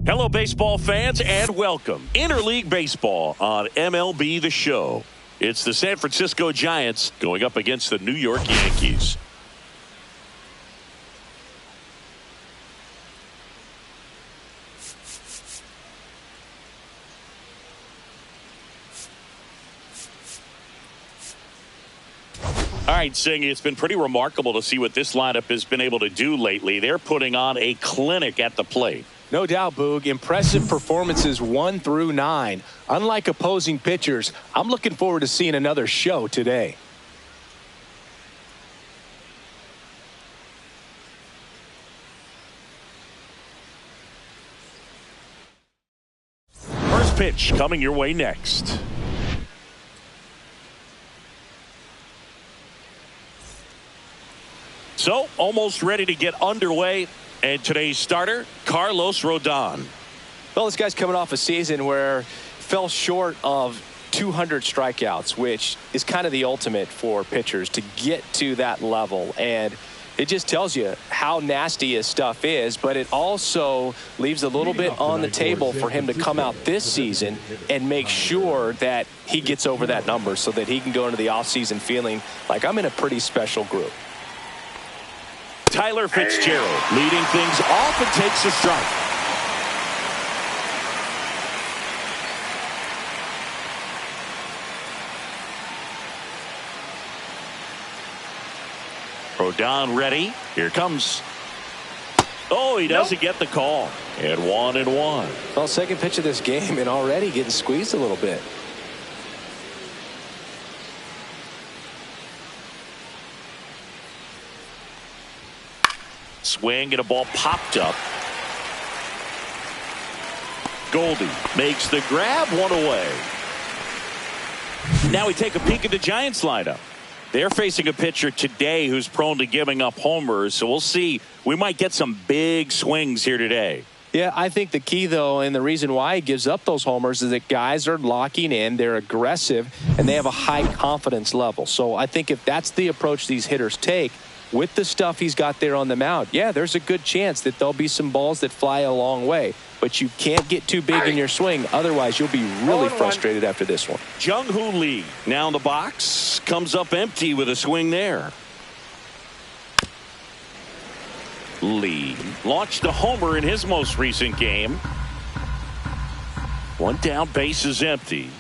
Hello, baseball fans, and welcome. Interleague Baseball on MLB The Show. It's the San Francisco Giants going up against the New York Yankees. All right, Singh, it's been pretty remarkable to see what this lineup has been able to do lately. They're putting on a clinic at the plate. No doubt, Boog. Impressive performances 1 through 9. Unlike opposing pitchers, I'm looking forward to seeing another show today. First pitch coming your way next. So, almost ready to get underway. And today's starter, Carlos Rodon. Well, this guy's coming off a season where fell short of 200 strikeouts, which is kind of the ultimate for pitchers to get to that level. And it just tells you how nasty his stuff is, but it also leaves a little bit on the table for him to come out this season and make sure that he gets over that number so that he can go into the offseason feeling like I'm in a pretty special group. Tyler Fitzgerald leading things off and takes a strike. Rodon ready. Here comes. Oh, he doesn't get the call. And 1-1. Well, second pitch of this game and already getting squeezed a little bit. Swing and a ball popped up. Goldie makes the grab, 1 away. Now we take a peek at the Giants lineup. They're facing a pitcher today who's prone to giving up homers, so we'll see. We might get some big swings here today. Yeah, I think the key, though, and the reason why he gives up those homers is that guys are locking in, they're aggressive, and they have a high confidence level. So I think if that's the approach these hitters take, with the stuff he's got there on the mound, yeah, there's a good chance that there'll be some balls that fly a long way. But you can't get too big in your swing. Otherwise, you'll be really frustrated after this one. Jung-Hoo Lee now in the box. Comes up empty with a swing there. Lee launched a homer in his most recent game. One down, base is empty.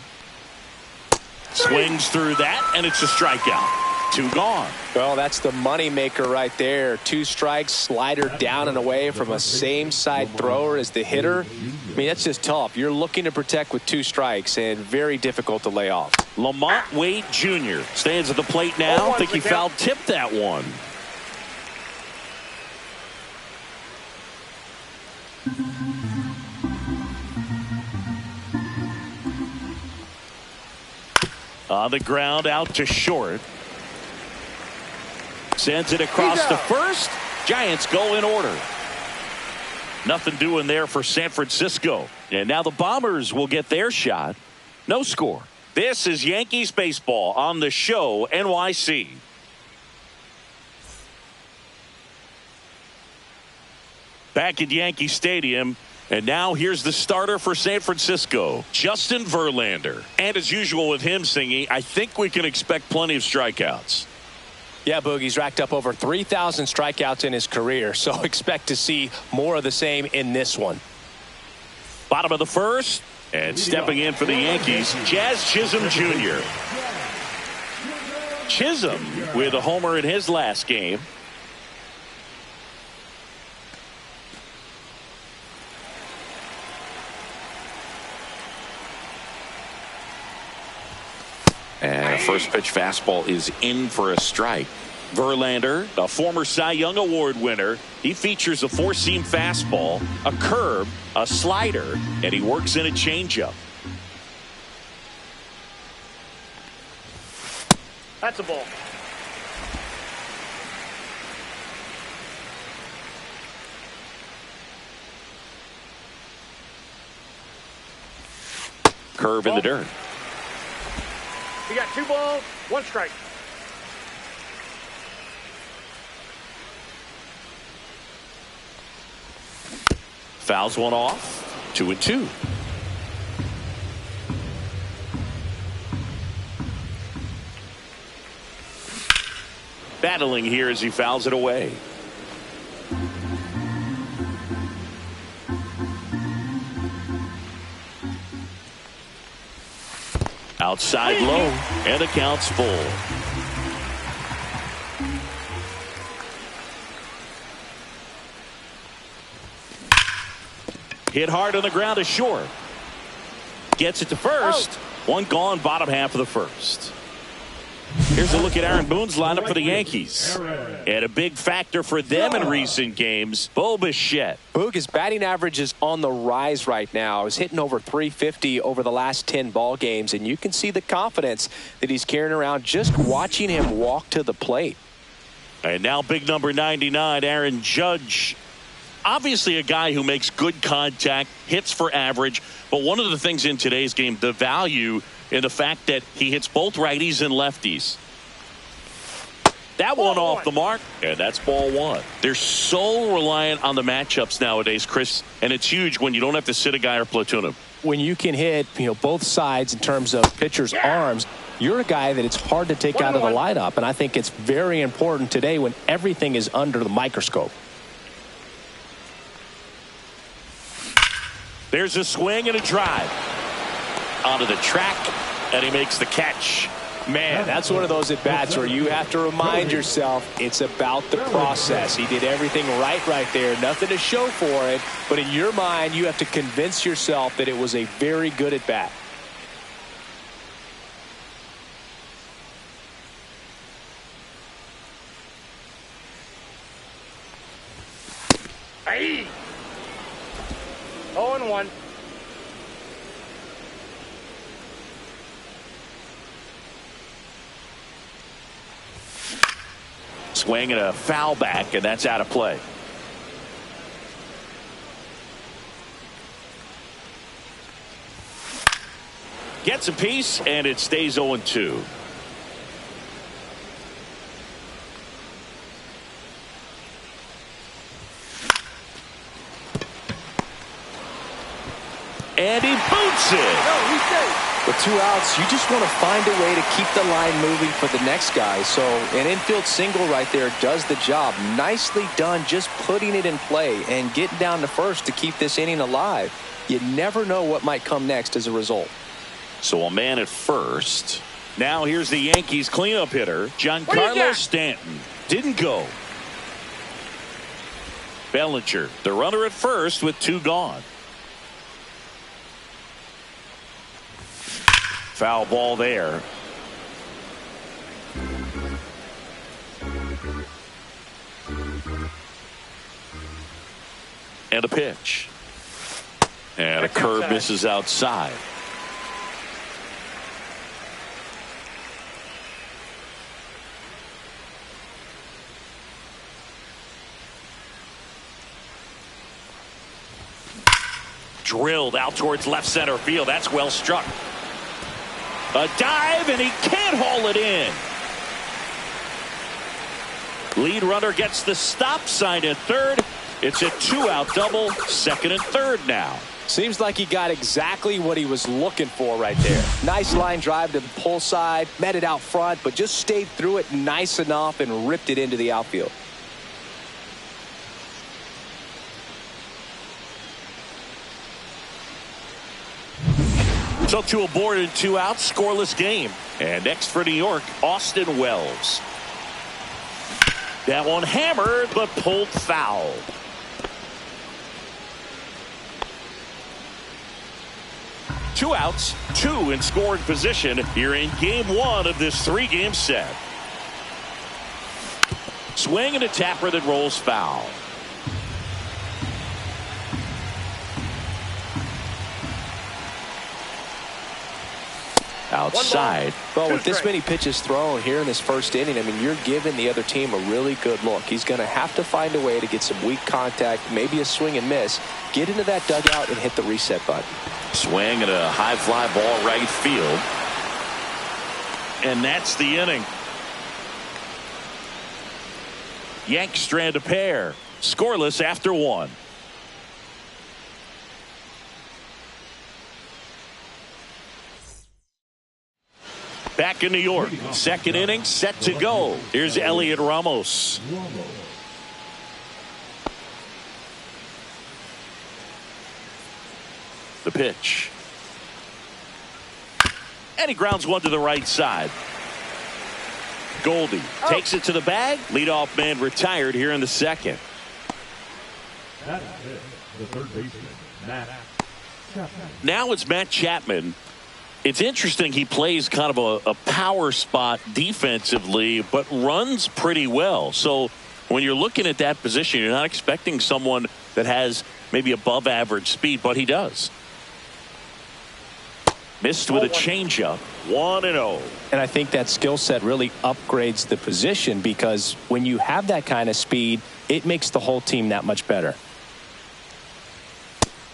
Swings through that, and it's a strikeout. 2 gone. Well, that's the money maker right there. 2 strikes, slider down and away from a same side thrower as the hitter. I mean, that's just tough. You're looking to protect with 2 strikes and very difficult to lay off. Lamont Wade Jr. stands at the plate now. I think he foul tipped that one. On the ground, out to short. Sends it across to first. Giants go in order. Nothing doing there for San Francisco. And now the Bombers will get their shot. No score. This is Yankees baseball on the show NYC. Back at Yankee Stadium. And now here's the starter for San Francisco, Justin Verlander. And as usual with him singing, I think we can expect plenty of strikeouts. Yeah, Boogie's racked up over 3,000 strikeouts in his career, so expect to see more of the same in this one. Bottom of the first, and stepping in for the Yankees, Jazz Chisholm Jr. Chisholm with a homer in his last game. And a first pitch fastball is in for a strike. Verlander, a former Cy Young Award winner, he features a 4-seam fastball, a curve, a slider, and he works in a changeup. That's a ball. Curve in the dirt. You got 2 balls, 1 strike. Fouls one off. 2-2. Battling here as he fouls it away. Outside low, and the count's full. Hit hard on the ground to short. Gets it to first. One gone, bottom half of the first. Here's a look at Aaron Boone's lineup for the Yankees. And a big factor for them in recent games, Bo Bichette. Boog, his batting average is on the rise right now. He's hitting over 350 over the last 10 ball games, and you can see the confidence that he's carrying around just watching him walk to the plate. And now big number 99, Aaron Judge. Obviously a guy who makes good contact, hits for average, but one of the things in today's game, the value in the fact that he hits both righties and lefties. That one off the mark, and that's ball one. They're so reliant on the matchups nowadays, Chris, and it's huge when you don't have to sit a guy or platoon him. When you can hit, both sides in terms of pitchers' arms, you're a guy that it's hard to take out of the lineup, and I think it's very important today when everything is under the microscope. There's a swing and a drive onto the track, and he makes the catch. Man, that's one of those at-bats where you have to remind yourself it's about the process. He did everything right there. Nothing to show for it, but in your mind, you have to convince yourself that it was a very good at-bat. Hey! 0-1. Swing and a foul back, and that's out of play. Gets a piece, and it stays 0-2. And he boots it. With 2 outs, you just want to find a way to keep the line moving for the next guy. So an infield single right there does the job. Nicely done, just putting it in play and getting down to first to keep this inning alive. You never know what might come next as a result. So a man at first. Now here's the Yankees cleanup hitter, Giancarlo Stanton. Didn't go. Bellinger, the runner at first with 2 gone. Foul ball there. And a pitch. And a curve misses outside. Drilled out towards left center field. That's well struck. A dive, and he can't haul it in. Lead runner gets the stop sign at third. It's a 2-out double, second and third now. Seems like he got exactly what he was looking for right there. Nice line drive to the pull side, met it out front, but just stayed through it nice enough and ripped it into the outfield. So 2 aboard and 2 out, scoreless game. And next for New York, Austin Wells. That one hammered, but pulled foul. Two outs, 2 in scoring position here in game 1 of this 3-game set. Swing and a tapper that rolls foul. Outside. Well, with this many pitches thrown here in this first inning, I mean, you're giving the other team a really good look. He's going to have to find a way to get some weak contact, maybe a swing and miss, get into that dugout and hit the reset button. Swing and a high fly ball right field. And that's the inning. Yanks strand a pair. Scoreless after 1. Back in New York, second inning set to go. Here's Elliot Ramos. The pitch. And he grounds one to the right side. Goldie takes it to the bag. Leadoff man retired here in the second. That is it. The third baseman, Matt Chapman. Now it's Matt Chapman. It's interesting, he plays kind of a power spot defensively, but runs pretty well. So when you're looking at that position, you're not expecting someone that has maybe above average speed, but he does. Missed with a changeup. 1-0. And I think that skill set really upgrades the position, because when you have that kind of speed, it makes the whole team that much better.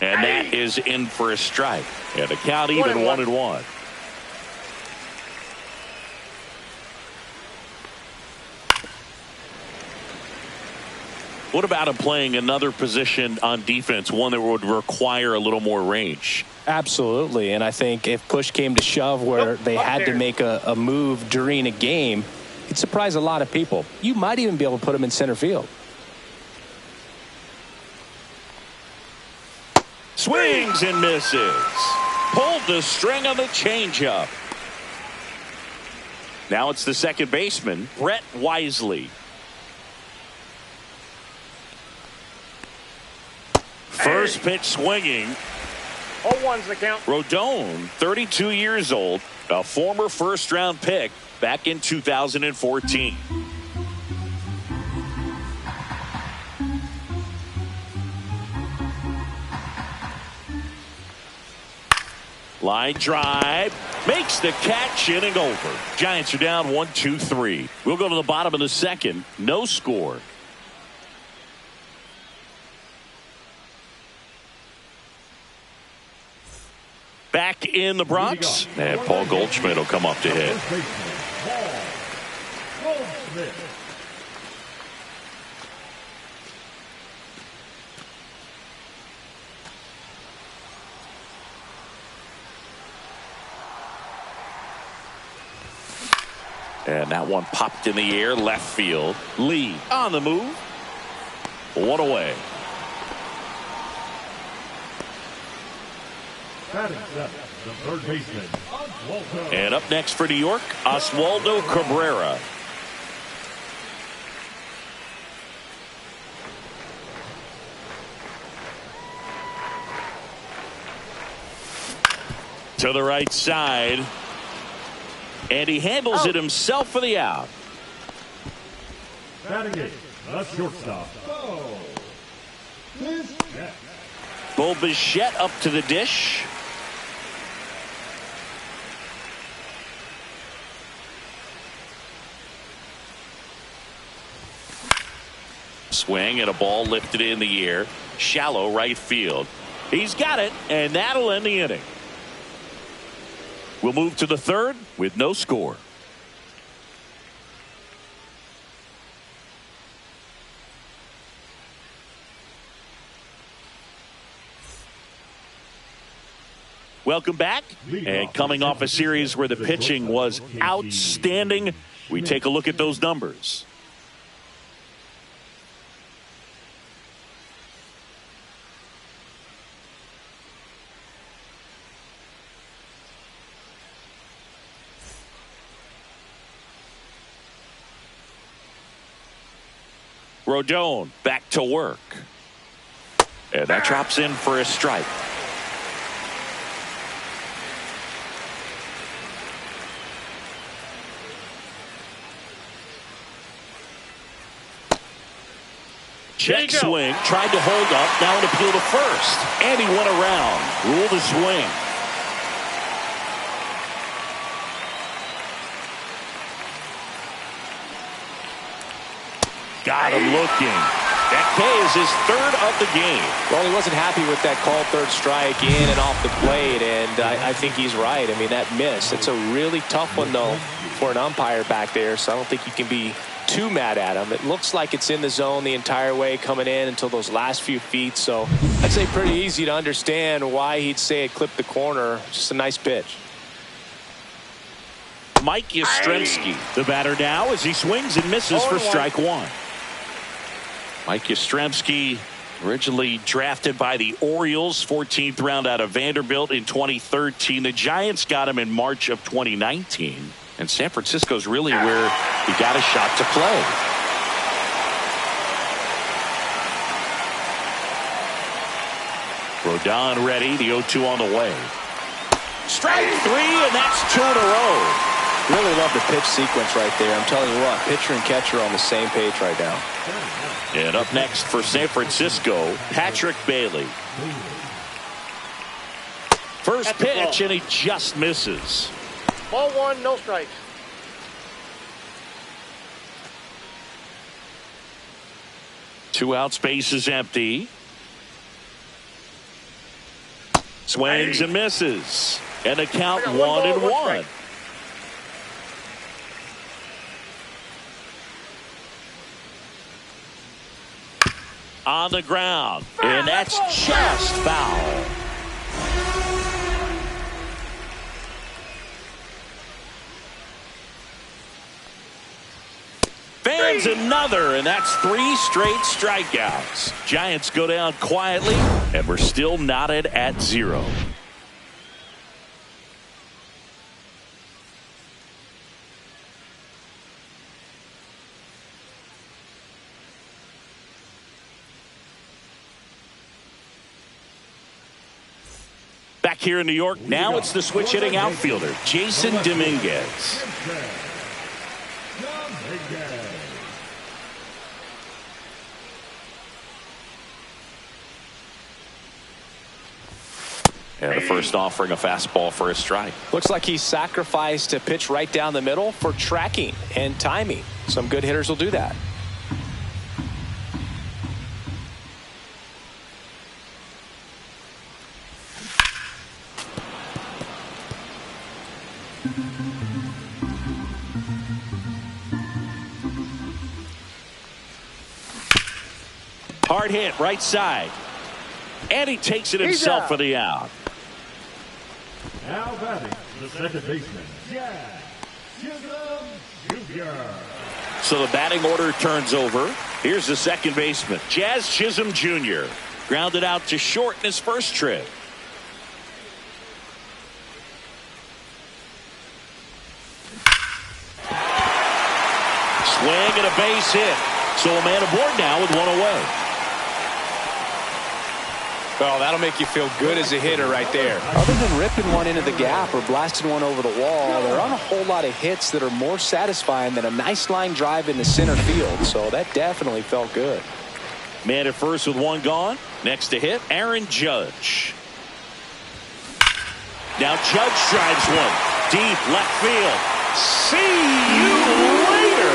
And that is in for a strike. And the count even 1-1. What about him playing another position on defense, one that would require a little more range? Absolutely. And I think if push came to shove where they had to make a move during a game, it'd surprise a lot of people. You might even be able to put him in center field. Swings and misses. Pulled the string on the changeup. Now it's the second baseman, Brett Wisely. First pitch swinging. 0-1's the count. Rodon, 32 years old, a former first-round pick back in 2014. Line drive, makes the catch, inning over. Giants are down 1-2-3. We'll go to the bottom of the second. No score. Back in the Bronx, and Paul Goldschmidt will come up to hit. And that one popped in the air, left field. Lee on the move. One away. The third baseman, Oswaldo. And up next for New York, Oswaldo Cabrera. To the right side. And he handles it himself for the out. Batting eighth, the shortstop. Bo Bichette up to the dish. Swing and a ball lifted in the air. Shallow right field. He's got it, and that'll end the inning. We'll move to the third with no score. Welcome back. And coming off a series where the pitching was outstanding, we take a look at those numbers. Rodon back to work. And that drops in for a strike. Check swing, tried to hold up, now an appeal to first. And he went around, ruled a swing. Got him looking. That K is his third of the game. Well, he wasn't happy with that called third strike in and off the plate, and I think he's right. I mean, that miss, it's a really tough one, though, for an umpire back there, so I don't think you can be too mad at him. It looks like it's in the zone the entire way coming in until those last few feet, so I'd say pretty easy to understand why he'd say it clipped the corner. Just a nice pitch. Mike Yastrzemski, the batter now, as he swings and misses for strike one. Mike Yastrzemski, originally drafted by the Orioles, 14th round out of Vanderbilt in 2013. The Giants got him in March of 2019. And San Francisco's really where he got a shot to play. Rodon ready, the 0-2 on the way. Strike three, and that's 2 in a row. Really love the pitch sequence right there. I'm telling you what, pitcher and catcher are on the same page right now. And up next for San Francisco, Patrick Bailey. First pitch, and he just misses. Ball one, no strikes. Two outs, base is empty. Swings and misses. And the count 1-1. On the ground. And that's just foul. Fans another, and that's 3 straight strikeouts. Giants go down quietly, and we're still knotted at 0. Back here in New York, now it's the switch hitting outfielder, Jason Dominguez. And the first offering a fastball for a strike. Looks like he sacrificed a pitch right down the middle for tracking and timing. Some good hitters will do that. Hard hit, right side. And he takes it himself for the out. Now batting, the second baseman, Jazz Chisholm Jr. So the batting order turns over. Here's the second baseman, Jazz Chisholm Jr. Grounded out to short in his first trip. Swing and a base hit. So a man aboard now with 1 away. Oh, that'll make you feel good as a hitter right there. Other than ripping one into the gap or blasting one over the wall, there aren't a whole lot of hits that are more satisfying than a nice line drive into center field. So that definitely felt good. Man at first with 1 gone. Next to hit, Aaron Judge. Now Judge drives one. Deep left field. See you later.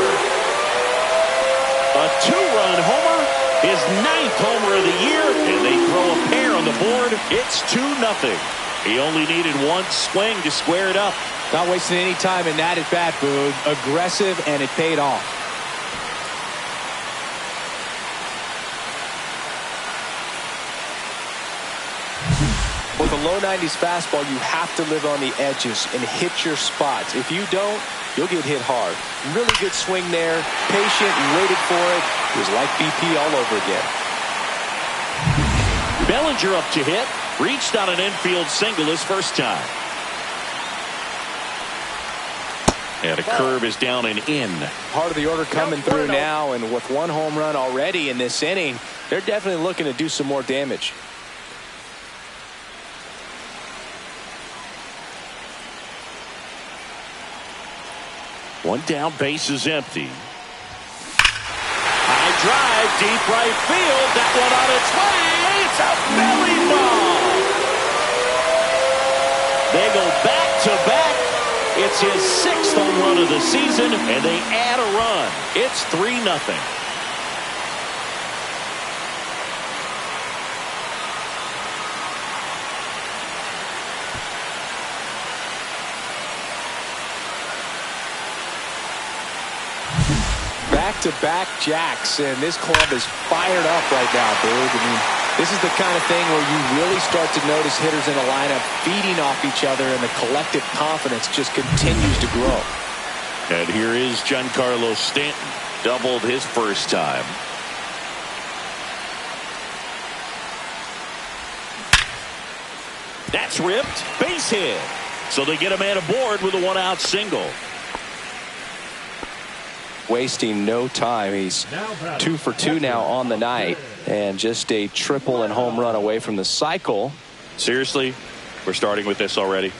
A 2-run homer. His 9th homer of the year, and they throw a pair on the board. It's 2-0. He only needed 1 swing to square it up. Not wasting any time in that at bat, Boog. Aggressive, and it paid off. With a low 90s fastball, you have to live on the edges and hit your spots. If you don't, you'll get hit hard. Really good swing there. Patient and waited for it. It was like BP all over again. Bellinger up to hit. Reached on an infield single his first time. And a curve is down and in. Part of the order coming through now, and with 1 home run already in this inning, they're definitely looking to do some more damage. One down, base is empty. High drive, deep right field. That one on its way. It's a belly ball. They go back to back. It's his 6th home run of the season, and they add a run. It's 3-0. Back-to-back jacks, and this club is fired up right now, Boog. I mean, This is the kind of thing where you really start to notice hitters in a lineup feeding off each other, and the collective confidence just continues to grow. And here is Giancarlo Stanton. Doubled his first time. That's ripped. Base hit. So they get a man aboard with a one-out single. Wasting no time. He's 2 for 2 now on the night, and just a triple and home run away from the cycle. Seriously, we're starting with this already.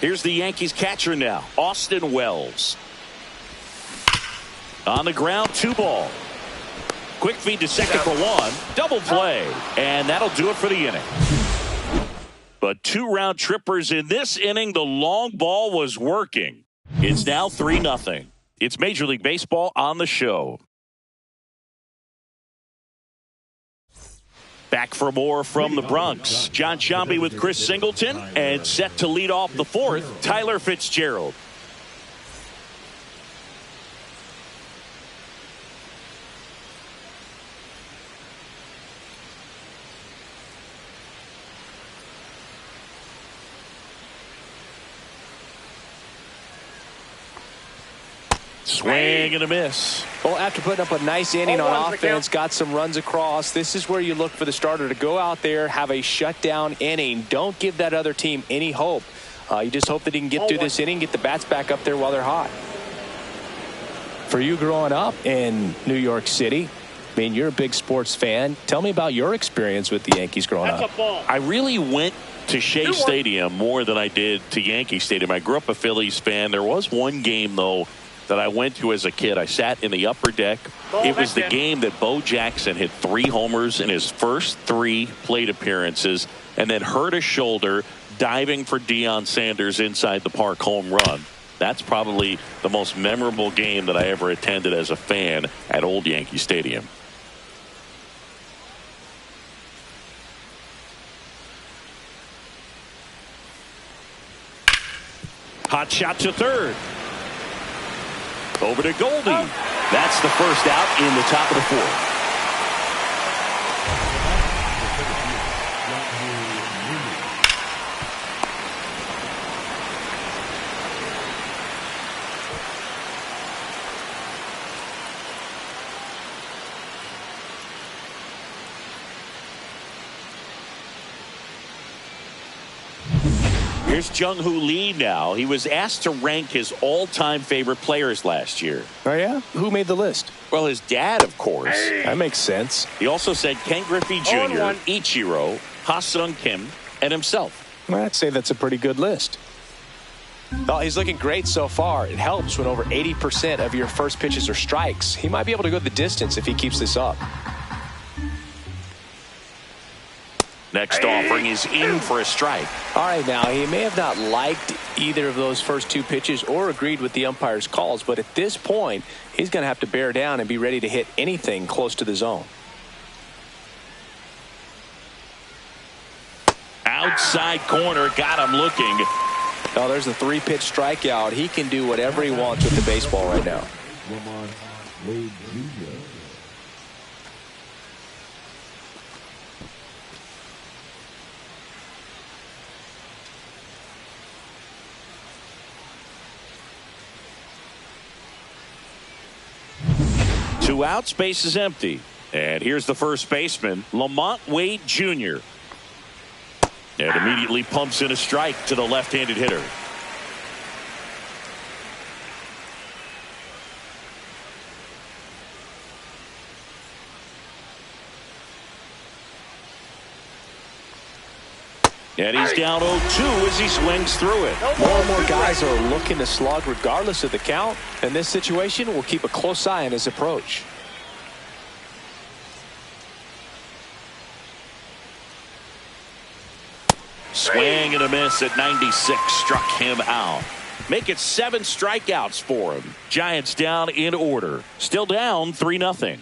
Here's the Yankees catcher now, Austin Wells. On the ground, 2 ball. Quick feed to second for 1. Double play. And that'll do it for the inning. But 2 round trippers in this inning. The long ball was working. It's now 3-0. It's Major League Baseball on the show. Back for more from the Bronx. John Sciambi with Chris Singleton. And set to lead off the 4th, Tyler Fitzgerald. Swing and a miss. Well, after putting up a nice inning on offense, got some runs across, this is where you look for the starter to go out there, have a shutdown inning. Don't give that other team any hope. You just hope that he can get through this inning, get the bats back up there while they're hot. For you growing up in New York City, I mean, you're a big sports fan. Tell me about your experience with the Yankees growing up. I really went to Shea Stadium more than I did to Yankee Stadium. I grew up a Phillies fan. There was one game, though, that I went to as a kid. I sat in the upper deck. It was the game that Bo Jackson hit 3 homers in his first 3 plate appearances and then hurt a shoulder diving for Deion Sanders inside the park home run. That's probably the most memorable game that I ever attended as a fan at Old Yankee Stadium. Hot shot to third. Over to Goldie. That's the first out in the top of the 4th. Here's Jung-Hoo Lee now. He was asked to rank his all-time favorite players last year. Oh, yeah? Who made the list? Well, his dad, of course. That makes sense. He also said Ken Griffey Jr., Ichiro, Ha-Sung Kim, and himself. Well, I'd say that's a pretty good list. Well, he's looking great so far. It helps when over 80% of your first pitches are strikes. He might be able to go the distance if he keeps this up. Next offering is in for a strike. All right, now, he may have not liked either of those first 2 pitches or agreed with the umpire's calls, but at this point, he's going to have to bear down and be ready to hit anything close to the zone. Outside corner, got him looking. Oh, there's a 3-pitch strikeout. He can do whatever he wants with the baseball right now. Two outs, base is empty. And here's the first baseman, Lamont Wade Jr. And immediately pumps in a strike to the left-handed hitter. And he's down 0-2 as he swings through it. More and more guys are looking to slug regardless of the count. In this situation, we'll keep a close eye on his approach. Swing and a miss at 96. Struck him out. Make it 7 strikeouts for him. Giants down in order. Still down 3-0.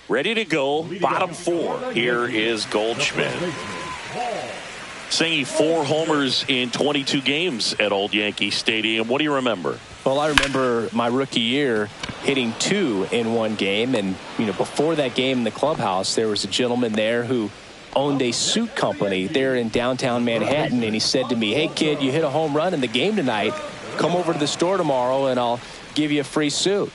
Ready to go. Bottom 4. Here is Goldschmidt. Singing 4 homers in 22 games at Old Yankee Stadium. What do you remember? Well, I remember my rookie year hitting 2 in one game. And, before that game in the clubhouse, there was a gentleman there who owned a suit company there in downtown Manhattan. And he said to me, "Hey, kid, you hit a home run in the game tonight. Come over to the store tomorrow and I'll give you a free suit."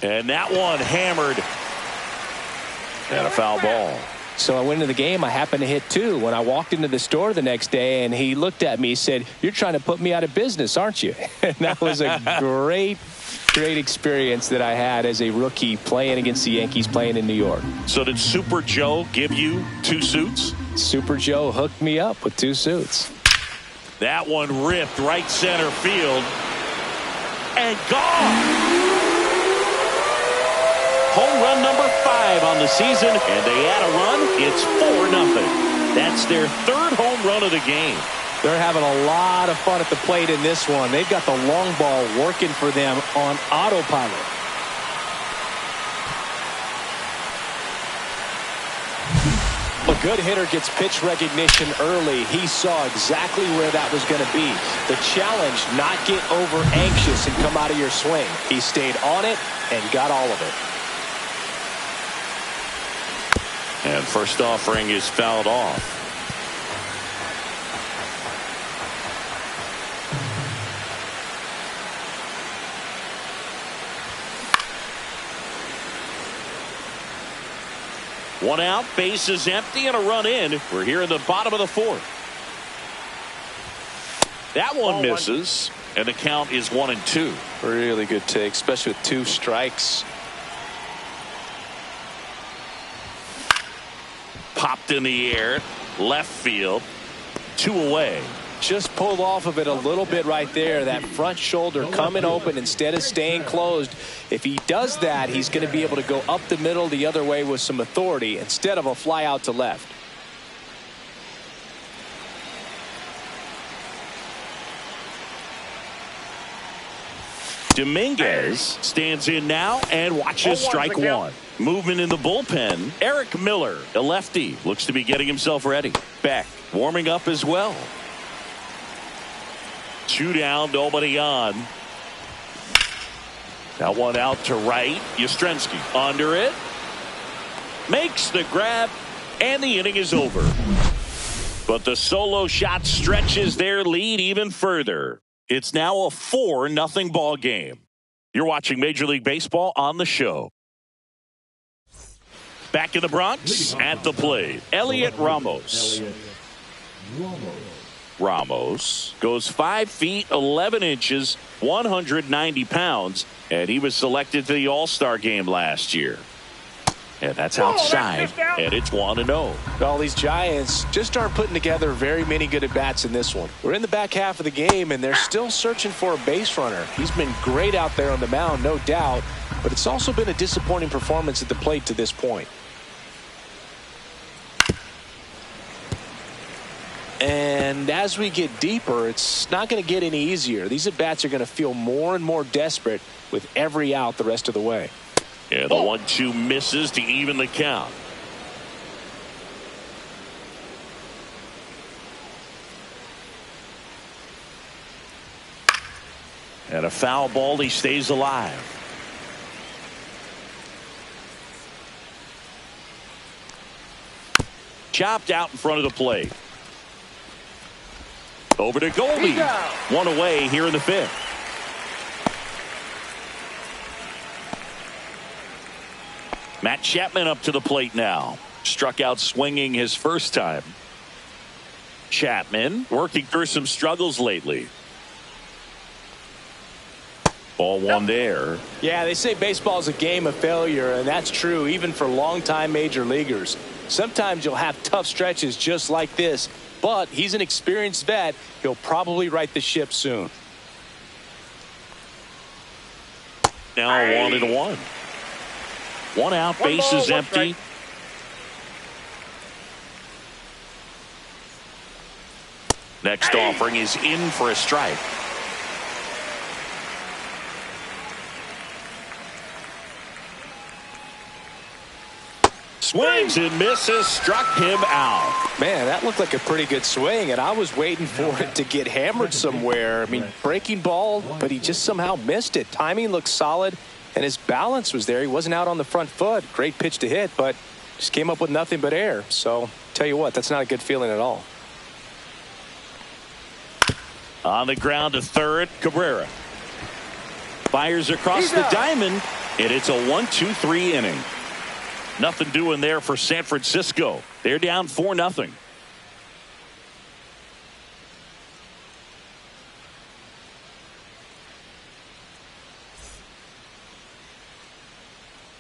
And that one hammered. And a foul ball. So I went into the game. I happened to hit 2. When I walked into the store the next day, and he looked at me, he said, "You're trying to put me out of business, aren't you?" And that was a great experience that I had as a rookie playing against the Yankees, playing in New York. So did Super Joe give you 2 suits? Super Joe hooked me up with 2 suits. That one ripped right center field. And gone. Home run number 5 on the season, and they add a run. It's 4-0. That's their 3rd home run of the game. They're having a lot of fun at the plate in this one. They've got the long ball working for them on autopilot. A good hitter gets pitch recognition early. He saw exactly where that was going to be. The challenge, not get over anxious and come out of your swing. He stayed on it and got all of it. And first offering is fouled off. One out, base is empty, and a run in. We're here in the bottom of the 4th. That one misses, and the count is 1-2. Really good take, especially with 2 strikes. Popped in the air, left field, 2 away. Just pulled off of it a little bit right there. That front shoulder coming open instead of staying closed. If he does that, he's going to be able to go up the middle the other way with some authority instead of a fly out to left. Dominguez stands in now and watches strike 1. Movement in the bullpen. Eric Miller, a lefty, looks to be getting himself ready. Beck warming up as well. 2 down, nobody on. That one out to right. Yastrzemski under it. Makes the grab, and the inning is over. But the solo shot stretches their lead even further. It's now a 4-0 ball game. You're watching Major League Baseball on the show. Back in the Bronx, at the plate, Elliot Ramos. Ramos goes 5 feet 11 inches, 190 pounds, and he was selected to the All-Star game last year. And that's outside, and it's 1-0. Well, these Giants just aren't putting together very many good at-bats in this one. We're in the back half of the game, and they're still searching for a base runner. He's been great out there on the mound, no doubt, but it's also been a disappointing performance at the plate to this point. And as we get deeper, it's not going to get any easier. These at-bats are going to feel more and more desperate with every out the rest of the way. And the 1-2 misses to even the count. And a foul ball, he stays alive. Chopped out in front of the plate. Over to Goldie. 1 away here in the 5th. Matt Chapman up to the plate now. Struck out swinging his first time. Chapman working through some struggles lately. Ball 1 there. Yeah, they say baseball is a game of failure, and that's true even for longtime major leaguers. Sometimes you'll have tough stretches just like this, but he's an experienced vet. He'll probably right the ship soon. Now 1-1. 1 out, base is empty. Next offering is in for a strike. swings and misses, struck him out. Man, that looked like a pretty good swing, and I was waiting for it to get hammered somewhere. I mean, breaking ball, but he just somehow missed it. Timing looked solid, and his balance was there. He wasn't out on the front foot. Great pitch to hit, but just came up with nothing but air. So, tell you what, that's not a good feeling at all. On the ground to third, Cabrera. Fires across the diamond, and it's a 1-2-3 inning. Nothing doing there for San Francisco. They're down 4-0.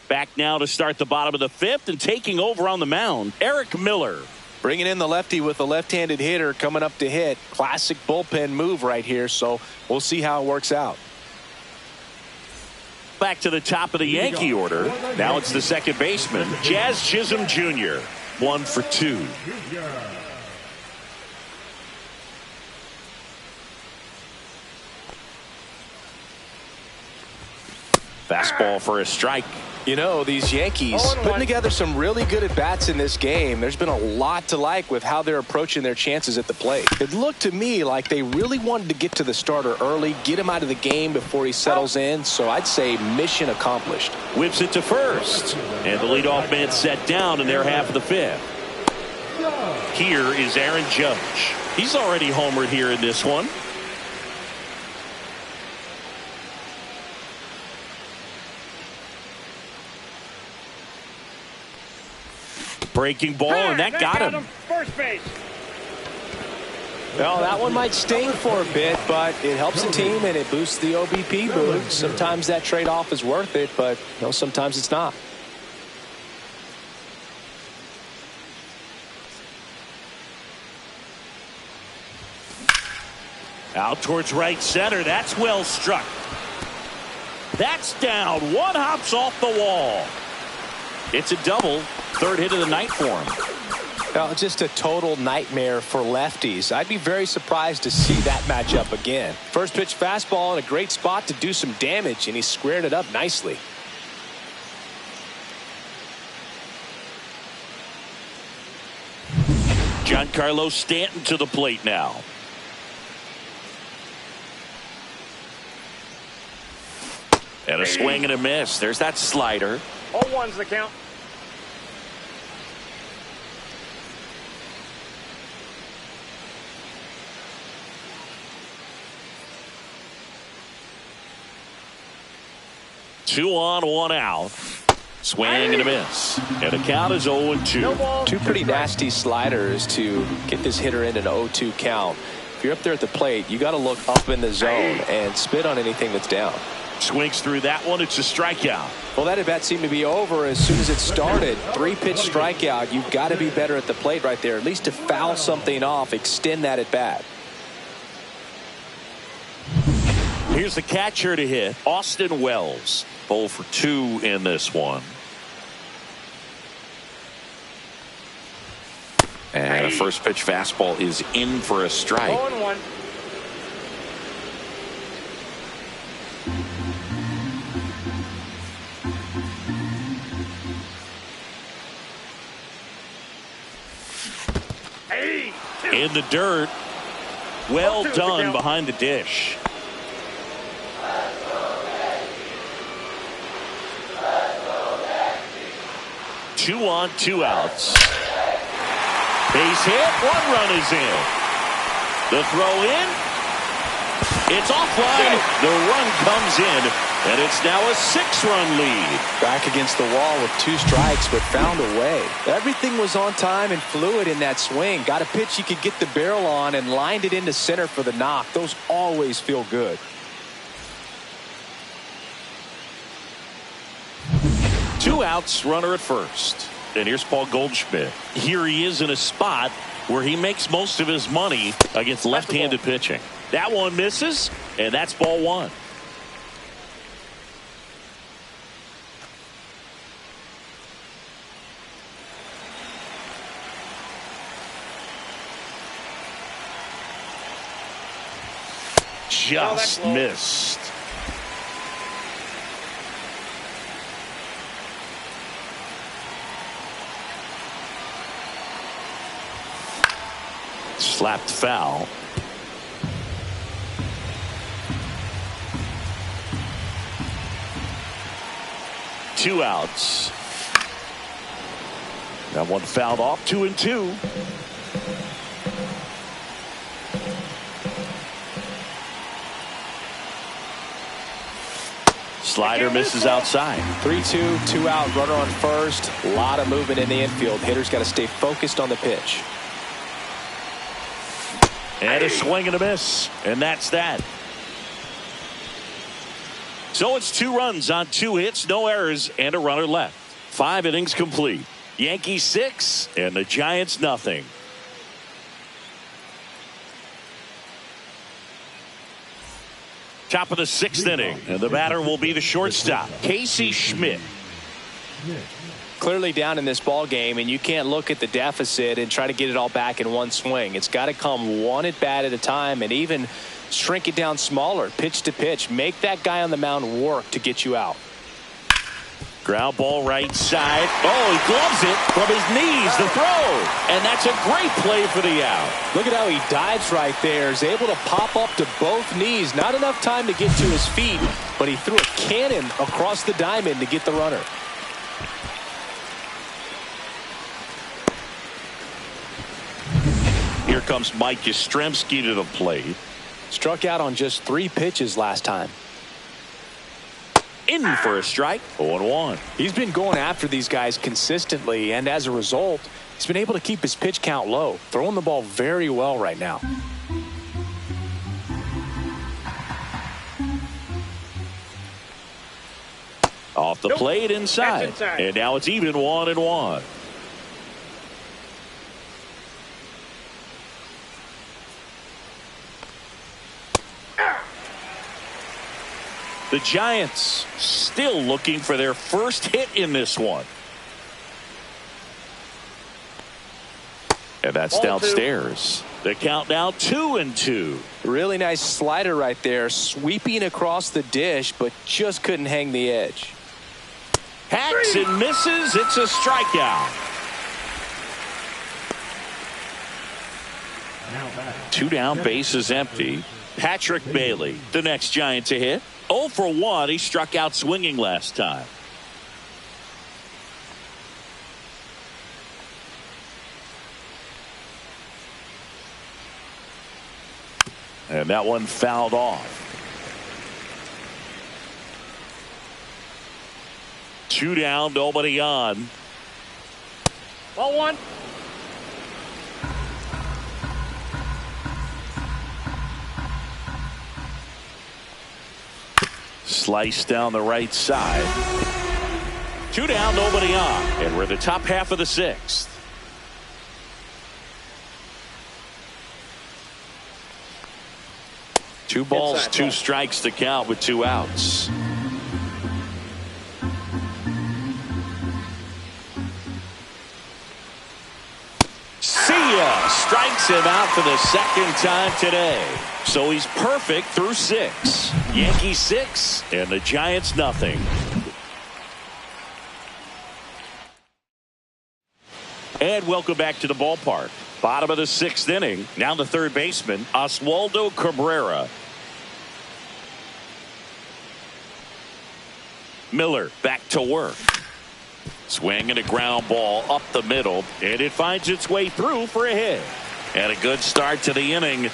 Back now to start the bottom of the fifth, and taking over on the mound, Eric Miller. Bringing in the lefty with a left-handed hitter coming up to hit. Classic bullpen move right here, so we'll see how it works out. Back to the top of the Yankee order. Now it's the second baseman, Jazz Chisholm Jr. 1 for 2. Fastball for a strike. You know, these Yankees putting together some really good at-bats in this game. There's been a lot to like with how they're approaching their chances at the plate. It looked to me like they really wanted to get to the starter early, get him out of the game before he settles in. So I'd say mission accomplished. Whips it to first. And the leadoff man set down in their half of the fifth. Here is Aaron Judge. He's already homered here in this one. Breaking ball, and that got him. First base. Well, that one might sting for a bit, but it helps the team and it boosts the OBP boost. Sometimes that trade-off is worth it, but you know, sometimes it's not. Out towards right center. That's well struck. That's down. One hops off the wall. It's a double. Third hit of the night for him. Well, just a total nightmare for lefties. I'd be very surprised to see that matchup again. First pitch fastball in a great spot to do some damage, and he squared it up nicely. Giancarlo Stanton to the plate now. And a swing and a miss. There's that slider. 0-1's the count. Two on, one out. Swing and a miss. And the count is 0-2. Two pretty nasty sliders to get this hitter in an 0-2 count. If you're up there at the plate, you got to look up in the zone and spit on anything that's down. Swings through that one. It's a strikeout. Well, that at bat seemed to be over as soon as it started. 3-pitch strikeout. You've got to be better at the plate right there, at least to foul something off, extend that at bat. Here's the catcher to hit, Austin Wells. 0 for 2 in this one. And a first pitch fastball is in for a strike. 0-1. In the dirt. Well done behind the dish. Two on, two outs. Base hit. One run is in. The throw in. It's offline. The run comes in, and it's now a 6-run lead. Back against the wall with 2 strikes, but found a way. Everything was on time and fluid in that swing. Got a pitch he could get the barrel on and lined it into center for the knock. Those always feel good. Two outs, runner at first. And here's Paul Goldschmidt. Here he is in a spot where he makes most of his money against left-handed pitching. That one misses, and that's ball 1. Just missed. Slapped foul. Two outs. That one fouled off. 2-2. Slider misses outside. 3-2, 2 out, runner on first. A lot of movement in the infield. Hitters got to stay focused on the pitch. And a swing and a miss. And that's that. So it's 2 runs on 2 hits, no errors, and a runner left. 5 innings complete. Yankees 6 and the Giants nothing. Top of the 6th inning, and the batter will be the shortstop, Casey Schmidt. Clearly down in this ball game, and you can't look at the deficit and try to get it all back in one swing. It's got to come one at bat at a time, and even shrink it down smaller, pitch to pitch. Make that guy on the mound work to get you out. Ground ball right side. Oh, he gloves it from his knees, the throw. And that's a great play for the out. Look at how he dives right there. He's able to pop up to both knees. Not enough time to get to his feet, but he threw a cannon across the diamond to get the runner. Here comes Mike Yastrzemski to the plate. Struck out on just 3 pitches last time. In for a strike. 0-1. He's been going after these guys consistently, and as a result, he's been able to keep his pitch count low, throwing the ball very well right now. Off the plate inside. And now it's even 1-1. The Giants still looking for their first hit in this one. And that's downstairs. The count now 2-2. Really nice slider right there, sweeping across the dish, but just couldn't hang the edge. Hacks and misses. It's a strikeout. 2 down, bases empty. Patrick Bailey, the next Giant to hit. 0 for 1. He struck out swinging last time. And that one fouled off. 2 down, nobody on. Ball 1. Slice down the right side. 2 down, nobody on. And we're in the top half of the 6th. Two balls, 2 strikes to count with 2 outs. See ya! Strikes him out for the 2nd time today. So he's perfect through 6. Yankees 6 and the Giants nothing. And welcome back to the ballpark. Bottom of the 6th inning. Now the third baseman, Oswaldo Cabrera. Miller back to work. Swing and a ground ball up the middle, and it finds its way through for a hit. And a good start to the inning.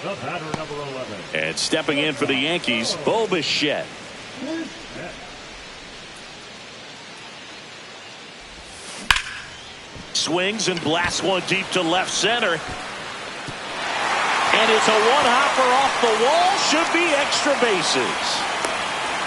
The batter, number 11. And stepping in for the Yankees, Bo Bichette. Swings and blasts one deep to left center. And it's a one-hopper off the wall. Should be extra bases.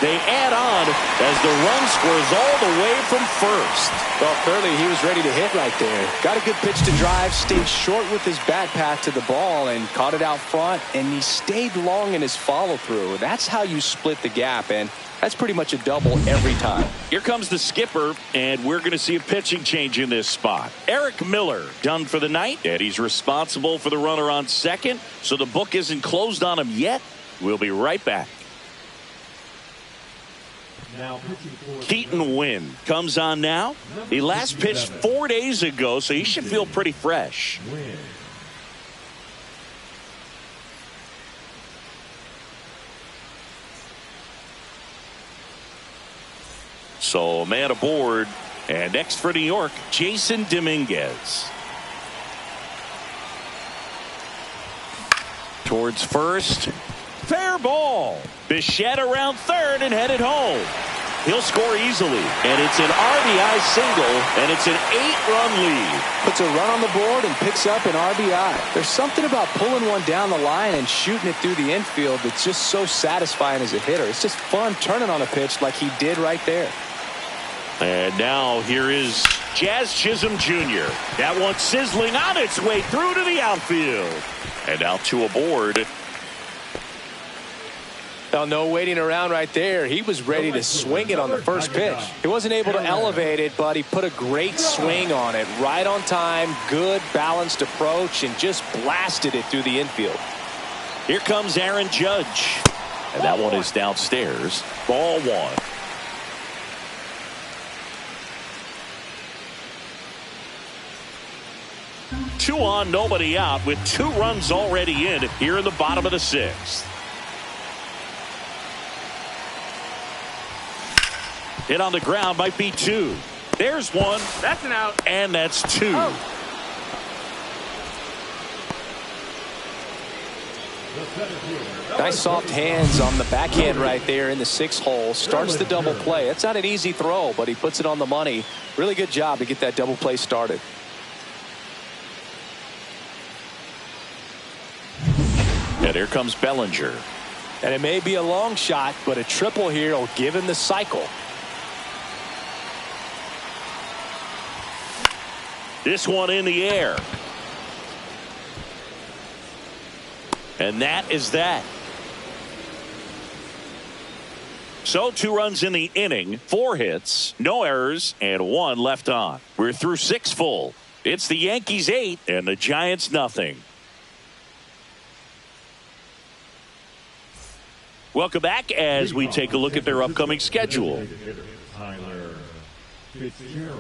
They add on as the run scores all the way from first. Well, clearly he was ready to hit right there. Got a good pitch to drive, stayed short with his bat path to the ball and caught it out front, and he stayed long in his follow-through. That's how you split the gap, and that's pretty much a double every time. Here comes the skipper, and we're going to see a pitching change in this spot. Eric Miller done for the night, and he's responsible for the runner on second, so the book isn't closed on him yet. We'll be right back. Now pitching for Keaton Wynn comes on now. He last pitched 4 days ago, so he should feel pretty fresh. Win. So a man aboard. And next for New York, Jason Dominguez. Towards first. Fair ball. Bichette around third and headed home. He'll score easily. And it's an RBI single, and it's an 8-run lead. Puts a run on the board and picks up an RBI. There's something about pulling one down the line and shooting it through the infield that's just so satisfying as a hitter. It's just fun turning on a pitch like he did right there. And now here is Jazz Chisholm Jr. That one sizzling on its way through to the outfield. And now two aboard. Now, no waiting around right there. He was ready to swing it on the first pitch. He wasn't able to elevate it, but he put a great swing on it. Right on time, good balanced approach, and just blasted it through the infield. Here comes Aaron Judge. And that one is downstairs. Ball one. Two on, nobody out, with 2 runs already in here in the bottom of the 6th. Hit on the ground, might be 2. There's one. That's an out. And that's 2. Oh. Nice soft hands on the backhand right there in the 6th hole. Starts the double play. It's not an easy throw, but he puts it on the money. Really good job to get that double play started. And here comes Bellinger. And it may be a long shot, but a triple here will give him the cycle. This one in the air. And that is that. So 2 runs in the inning, 4 hits, no errors, and 1 left on. We're through 6 full. It's the Yankees 8 and the Giants nothing. Welcome back as we take a look at their upcoming schedule. Tyler Fitzgerald.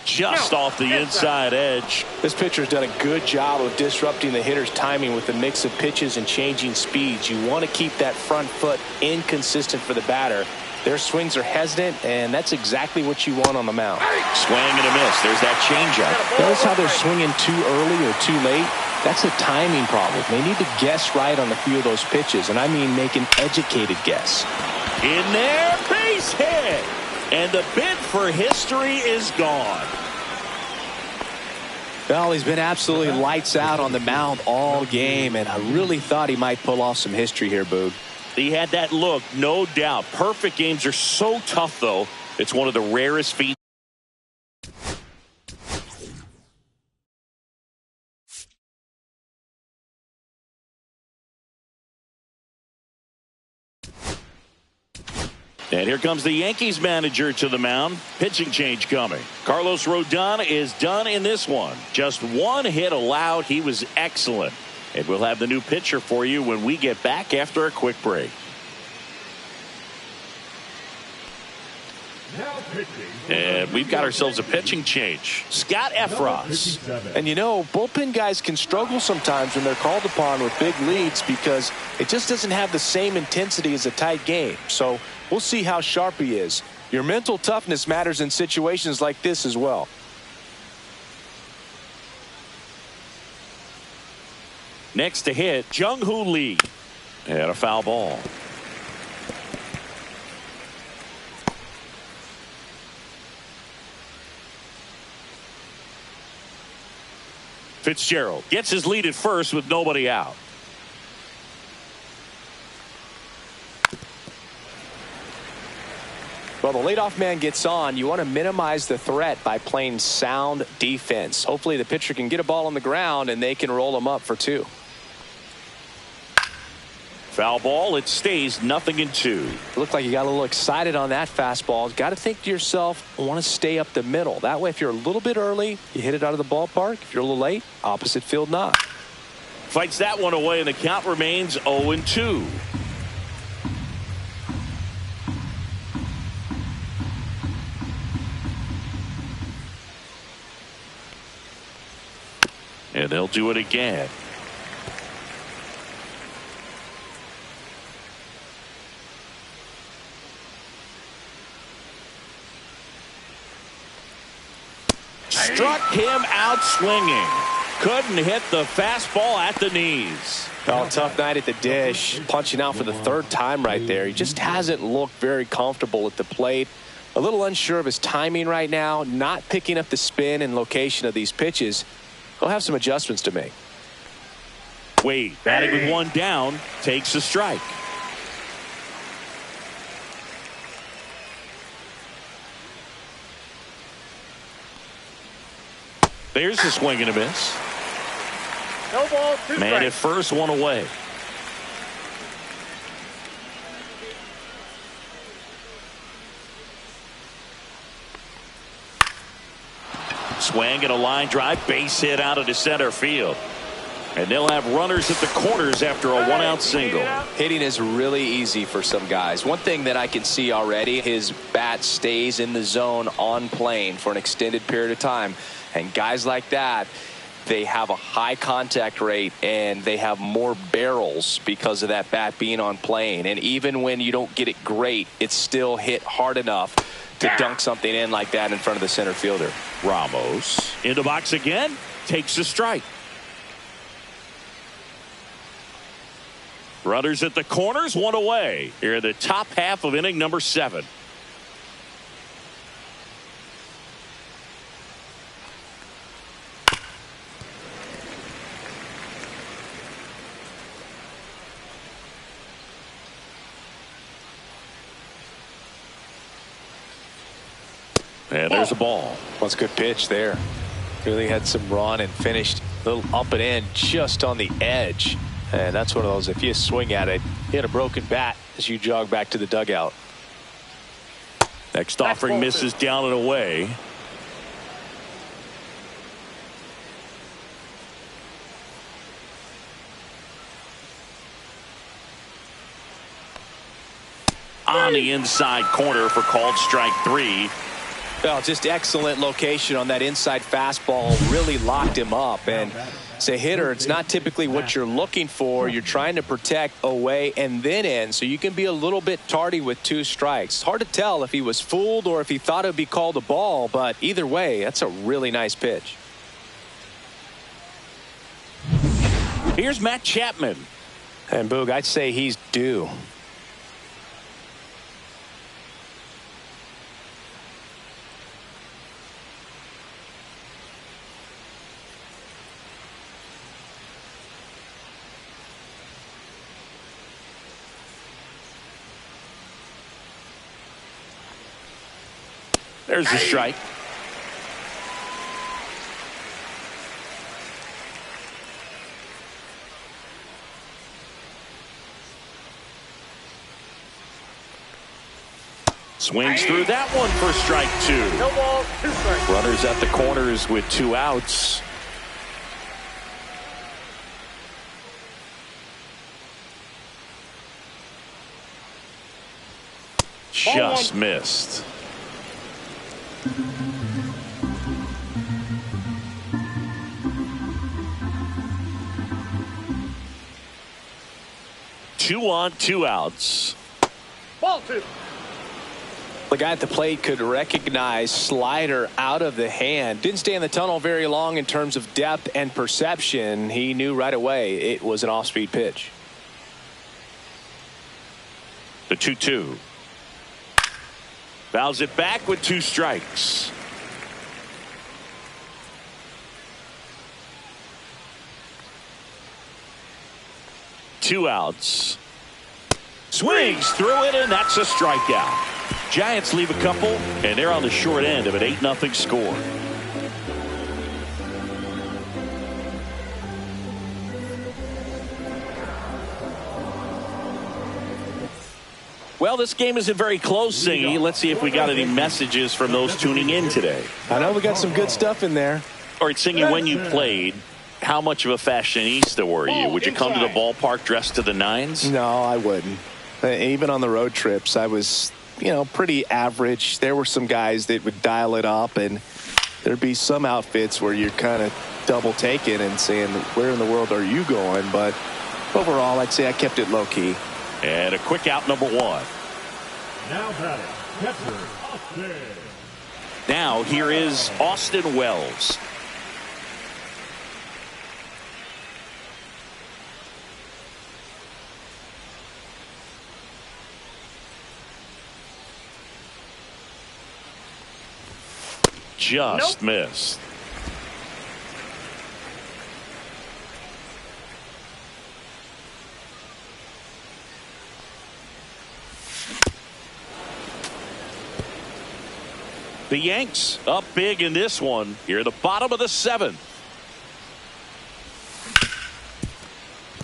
Just off the inside edge. This pitcher's done a good job of disrupting the hitter's timing with the mix of pitches and changing speeds. You want to keep that front foot inconsistent for the batter. Their swings are hesitant, and that's exactly what you want on the mound. Swing and a miss. There's that changeup. Notice how they're swinging too early or too late. That's a timing problem. They need to guess right on a few of those pitches, and I mean make an educated guess. In there, base hit. And the bid for history is gone. Well, he's been absolutely lights out on the mound all game, and I really thought he might pull off some history here, Boog. He had that look, no doubt. Perfect games are so tough, though. It's one of the rarest feats. And here comes the Yankees manager to the mound. Pitching change coming. Carlos Rodon is done in this one. Just 1 hit allowed. He was excellent. And we'll have the new pitcher for you when we get back after a quick break. And we've got ourselves a pitching change. Scott Efros. And you know, bullpen guys can struggle sometimes when they're called upon with big leads because it just doesn't have the same intensity as a tight game. So we'll see how sharp he is. Your mental toughness matters in situations like this as well. Next to hit, Jung-Hoo Lee. And a foul ball. Fitzgerald gets his lead at first with nobody out. Well, the leadoff man gets on. You want to minimize the threat by playing sound defense. Hopefully the pitcher can get a ball on the ground and they can roll him up for 2. Foul ball. It stays 0-2. Looked like you got a little excited on that fastball. Got to think to yourself, I want to stay up the middle. That way, if you're a little bit early, you hit it out of the ballpark. If you're a little late, opposite field knock. Fights that one away, and the count remains 0-2. And they'll do it again. Struck him out swinging. Couldn't hit the fastball at the knees. Oh, tough night at the dish. Punching out for the third time right there. He just hasn't looked very comfortable at the plate. A little unsure of his timing right now. Not picking up the spin and location of these pitches. He'll have some adjustments to make. Wade, batting with one down, takes a strike. There's a swing and a miss. No ball, 2 Man strikes. at first, one away. Swing and a line drive, base hit out into center field. And they'll have runners at the corners after a one-out single. Hitting is really easy for some guys. One thing that I can see already, his bat stays in the zone on plane for an extended period of time. And guys like that, they have a high contact rate and they have more barrels because of that bat being on plane. And even when you don't get it great, it's still hit hard enough to dunk something in like that in front of the center fielder. Ramos in the box again, takes a strike. Runners at the corners, one away. Here in the top half of inning number 7. And there's a ball. That's a good pitch there. Really had some run and finished a little up and in just on the edge. And that's one of those, if you swing at it, hit a broken bat as you jog back to the dugout. Next offering misses down and away. On the inside corner for called strike 3. Well, just excellent location on that inside fastball. Really locked him up. And as a hitter, it's not typically what you're looking for. You're trying to protect away and then in, so you can be a little bit tardy with 2 strikes. It's hard to tell if he was fooled or if he thought it would be called a ball, but either way, that's a really nice pitch. Here's Matt Chapman. And Boog, I'd say he's due. There's a strike. Swings through that one for strike 2. No ball, 2 strikes. Runners at the corners with 2 outs. Just missed. Two on, 2 outs. Ball 2. The guy at the plate could recognize slider out of the hand. Didn't stay in the tunnel very long in terms of depth and perception. He knew right away it was an off-speed pitch. The 2-2. Fouls it back with 2 strikes. Two outs. Swings through it, and that's a strikeout. Giants leave a couple, and they're on the short end of an 8-0 score. Well, this game isn't very close, Singy. Let's see if we got any messages from those tuning in today. I know we got some good stuff in there. All right, Singy, when you played, how much of a fashionista were you? Would you come to the ballpark dressed to the nines? No, I wouldn't. Even on the road trips, I was, pretty average. There were some guys that would dial it up, and there'd be some outfits where you're kind of double taking and saying, where in the world are you going? But overall, I'd say I kept it low key. And a quick out, number one. Now batting, catcher, Austin. Now here is Austin Wells. Just missed. The Yanks up big in this one here at the bottom of the seventh.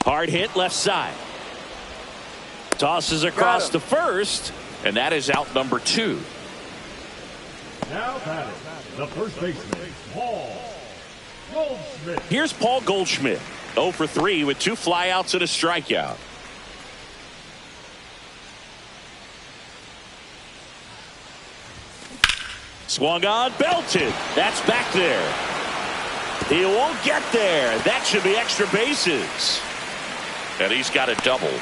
Hard hit left side. Tosses across to first, and that is out number two. Now batting, the first baseman, Paul Goldschmidt. Here's Paul Goldschmidt, 0 for 3 with 2 flyouts and a strikeout. Swung on, belted. That's back there. He won't get there. That should be extra bases. And he's got a double.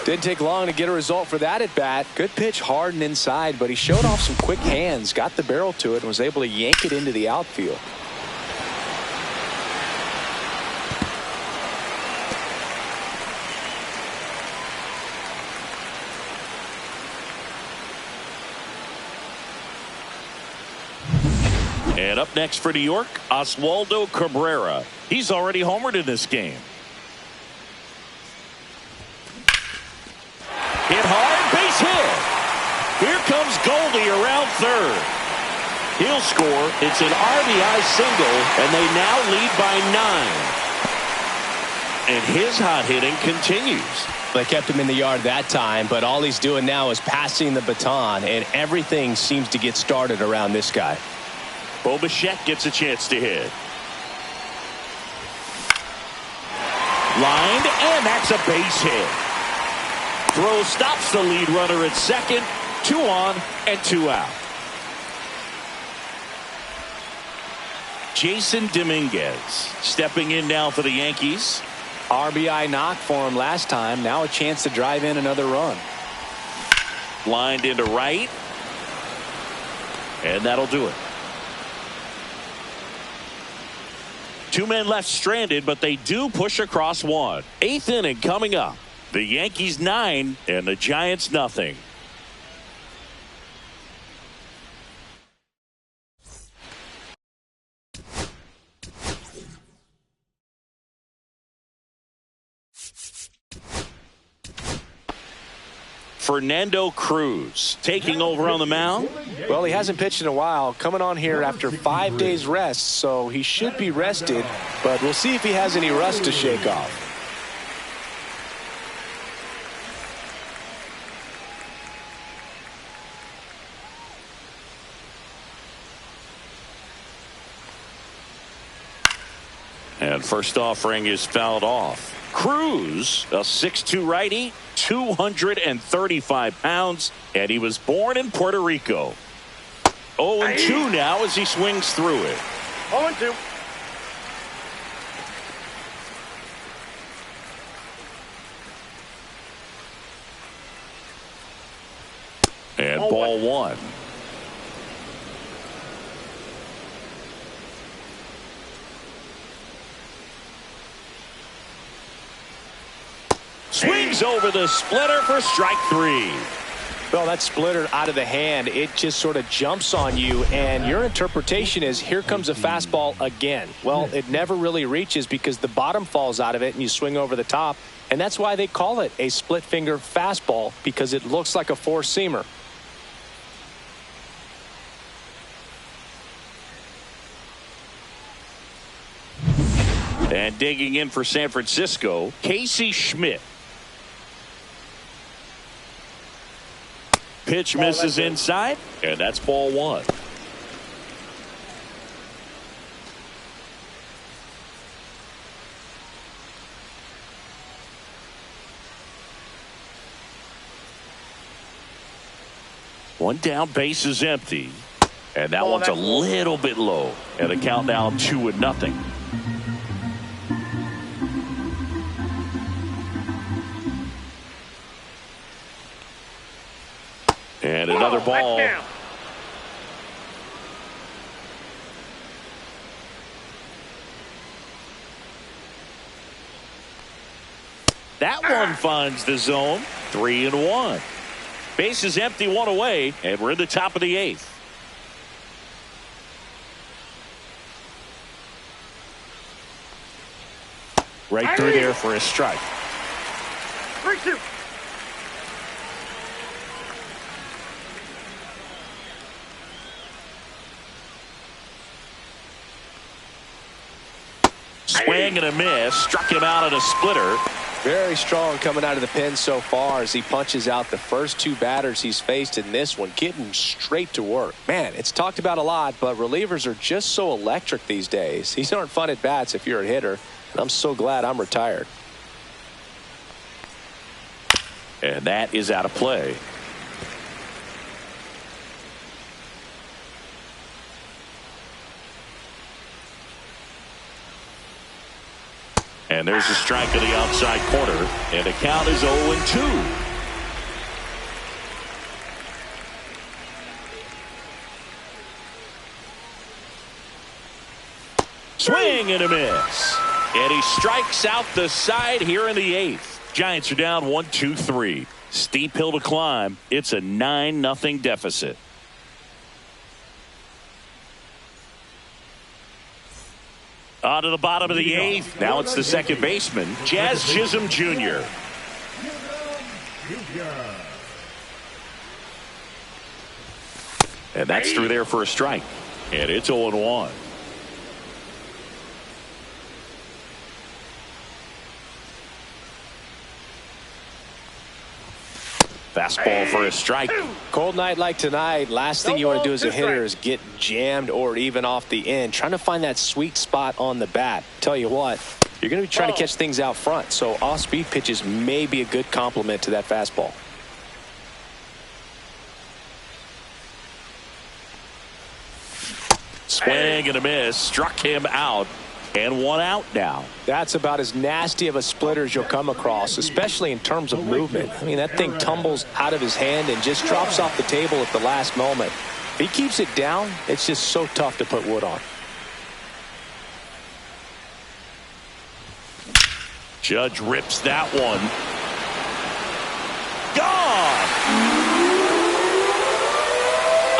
Didn't take long to get a result for that at bat. Good pitch, hard and inside, but he showed off some quick hands, got the barrel to it, and was able to yank it into the outfield. And up next for New York, Oswaldo Cabrera. He's already homered in this game. Hit hard, base hit. Here comes Goldie around third. He'll score. It's an RBI single, and they now lead by 9. And his hot hitting continues. They kept him in the yard that time, but all he's doing now is passing the baton, and everything seems to get started around this guy. Bo Bichette gets a chance to hit. Lined, and that's a base hit. Throw stops the lead runner at second. 2 on and 2 out. Jason Dominguez stepping in now for the Yankees. RBI knock for him last time. Now a chance to drive in another run. Lined into right. And that'll do it. 2 men left stranded, but they do push across 1. 8th inning coming up. The Yankees 9 and the Giants nothing. Fernando Cruz taking over on the mound. Well, he hasn't pitched in a while, coming on here after 5 days rest, so he should be rested, but we'll see if he has any rust to shake off. And first offering is fouled off. Cruz, a 6'2 righty, 235 pounds, and he was born in Puerto Rico. 0-2 now as he swings through it. 0-2. And ball 1. Swings over the splitter for strike 3. Well, that splitter out of the hand, it just sort of jumps on you, and your interpretation is, here comes a fastball again. Well, it never really reaches because the bottom falls out of it and you swing over the top, and that's why they call it a split finger fastball, because it looks like a four-seamer. And digging in for San Francisco, Casey Schmidt. pitch misses inside, and that's ball one. One down, base is empty. And that one's a little bit low. And the count now 2-0. And another ball. That one finds the zone. 3-1. Base is empty, one away, and we're in the top of the 8th. Right through there for a strike. 3-2. Swing and a miss. Struck him out at a splitter. Very strong coming out of the pen so far as he punches out the first 2 batters he's faced in this one, getting straight to work. Man, it's talked about a lot, but relievers are just so electric these days. These aren't fun at bats if you're a hitter, and I'm so glad I'm retired. And that is out of play. And there's a strike in the outside corner, and the count is 0-2. Swing and a miss. And he strikes out the side here in the 8th. Giants are down 1-2-3. Steep hill to climb. It's a 9-0 deficit. On to the bottom of the 8th. Now it's the second baseman, Jazz Chisholm Jr. And that's through there for a strike. And it's 0-1. Fastball for a strike. Cold night like tonight, last thing you want to do as a hitter is get jammed or even off the end. Trying to find that sweet spot on the bat. Tell you what, you're going to be trying to catch things out front, so off-speed pitches may be a good complement to that fastball. Swing and a miss. Struck him out. And 1 out now. That's about as nasty of a splitter as you'll come across, especially in terms of movement. I mean, that thing tumbles out of his hand and just drops off the table at the last moment. If he keeps it down, it's just so tough to put wood on. Judge rips that one. Gone!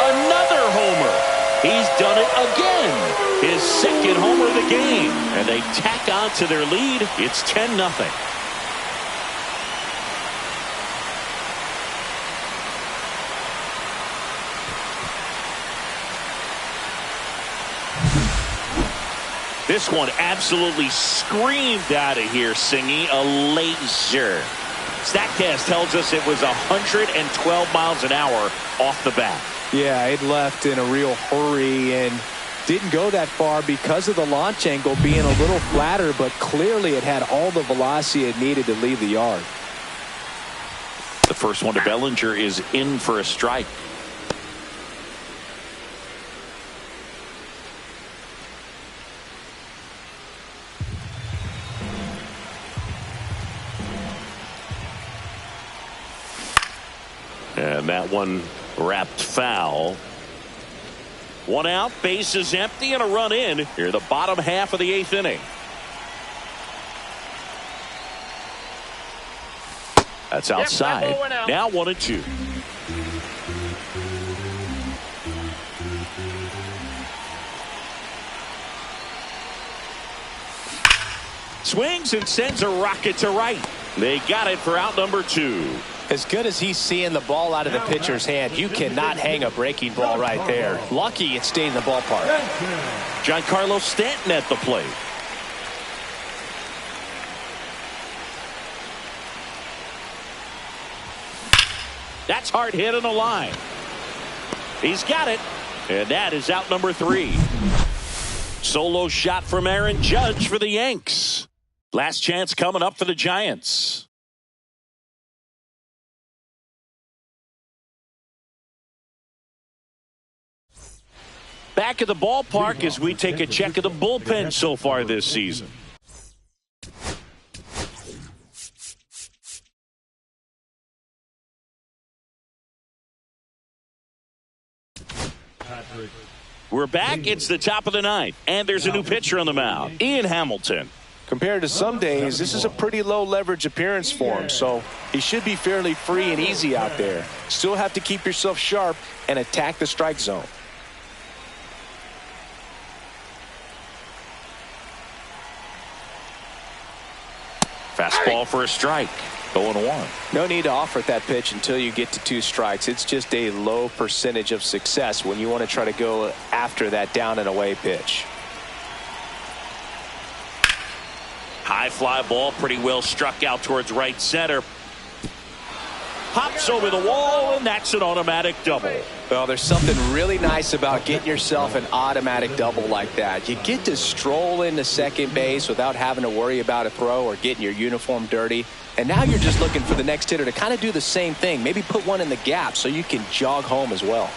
Another homer. He's done it again. His second homer of the game. And they tack on to their lead. It's 10-0. This one absolutely screamed out of here, singing a laser. Statcast tells us it was 112 miles an hour off the bat. Yeah, it left in a real hurry and didn't go that far because of the launch angle being a little flatter, but clearly it had all the velocity it needed to leave the yard. The first one to Bellinger is in for a strike. And that one wrapped foul. 1 out, base is empty, and a run in here, the bottom half of the 8th inning. That's outside. Now 1-2. Swings and sends a rocket to right. They got it for out number 2. As good as he's seeing the ball out of the pitcher's hand, you cannot hang a breaking ball right there. Lucky it stayed in the ballpark. Giancarlo Stanton at the plate. That's hard hit on the line. He's got it. And that is out number 3. Solo shot from Aaron Judge for the Yanks. Last chance coming up for the Giants. Back at the ballpark as we take a check of the bullpen so far this season. We're back. It's the top of the 9th, and there's a new pitcher on the mound, Ian Hamilton. Compared to some days, this is a pretty low leverage appearance for him, so he should be fairly free and easy out there. Still have to keep yourself sharp and attack the strike zone. Fastball for a strike. 0-1. No need to offer at that pitch until you get to 2 strikes. It's just a low percentage of success when you want to try to go after that down and away pitch. High fly ball, pretty well struck out towards right center. Pops over the wall, and that's an automatic double. Well, there's something really nice about getting yourself an automatic double like that. You get to stroll into second base without having to worry about a throw or getting your uniform dirty. And now you're just looking for the next hitter to kind of do the same thing. Maybe put one in the gap so you can jog home as well.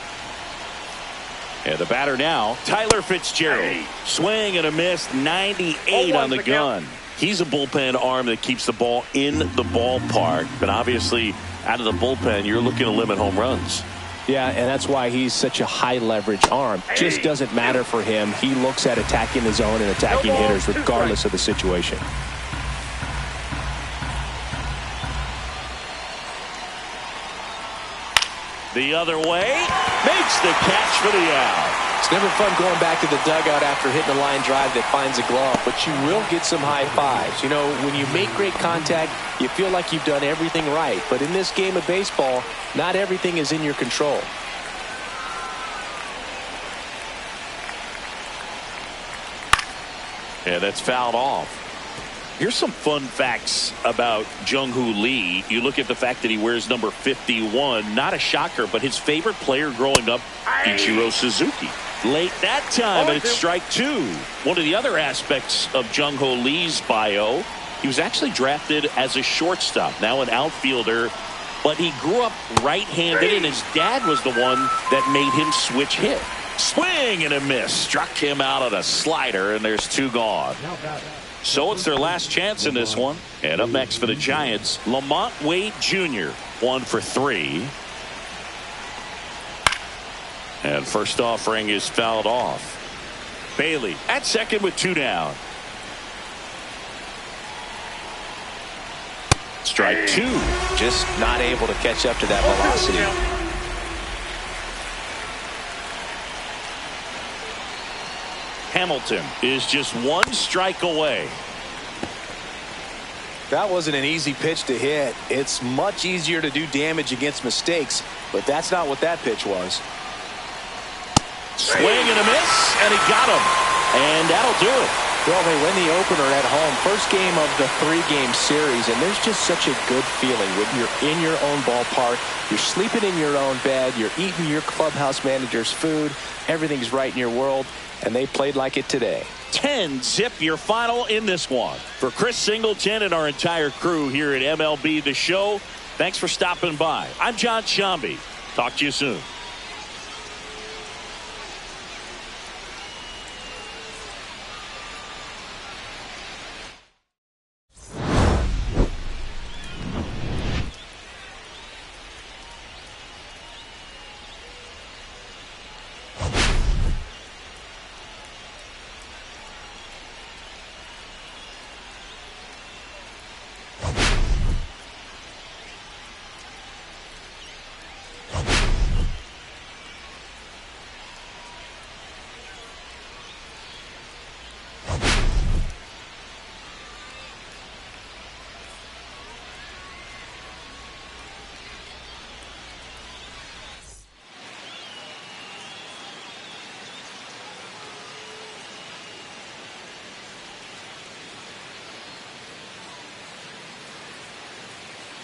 And the batter now, Tyler Fitzgerald. Swing and a miss, 98 on the gun. He's a bullpen arm that keeps the ball in the ballpark. But obviously, out of the bullpen, you're looking to limit home runs. Yeah, and that's why he's such a high leverage arm. Just doesn't matter for him. He looks at attacking the zone and attacking hitters regardless of the situation. The other way, makes the catch for the out. It's never fun going back to the dugout after hitting a line drive that finds a glove, but you will get some high fives. You know, when you make great contact, you feel like you've done everything right. But in this game of baseball, not everything is in your control. Yeah, that's fouled off. Here's some fun facts about Jung-Hoo Lee. You look at the fact that he wears number 51. Not a shocker, but his favorite player growing up, Ichiro Suzuki. Late that time, and it's strike 2. One of the other aspects of Jung-Hoo Lee's bio, he was actually drafted as a shortstop, now an outfielder, but he grew up right-handed, and his dad was the one that made him switch hit. Swing and a miss. Struck him out on a slider, and there's 2 gone. So it's their last chance in this one. And up next for the Giants, Lamont Wade Jr. 1 for 3. And first offering is fouled off. Bailey at second with 2 down. Strike 2. Just not able to catch up to that velocity. Hamilton is just 1 strike away. That wasn't an easy pitch to hit. It's much easier to do damage against mistakes, but that's not what that pitch was. Swing and a miss, and he got him. And that'll do it. Well, they win the opener at home. First game of the 3-game series, and there's just such a good feeling when you're in your own ballpark, you're sleeping in your own bed, you're eating your clubhouse manager's food, everything's right in your world, and they played like it today. 10-zip your final in this one. For Chris Singleton and our entire crew here at MLB The Show, thanks for stopping by. I'm John Shambi. Talk to you soon.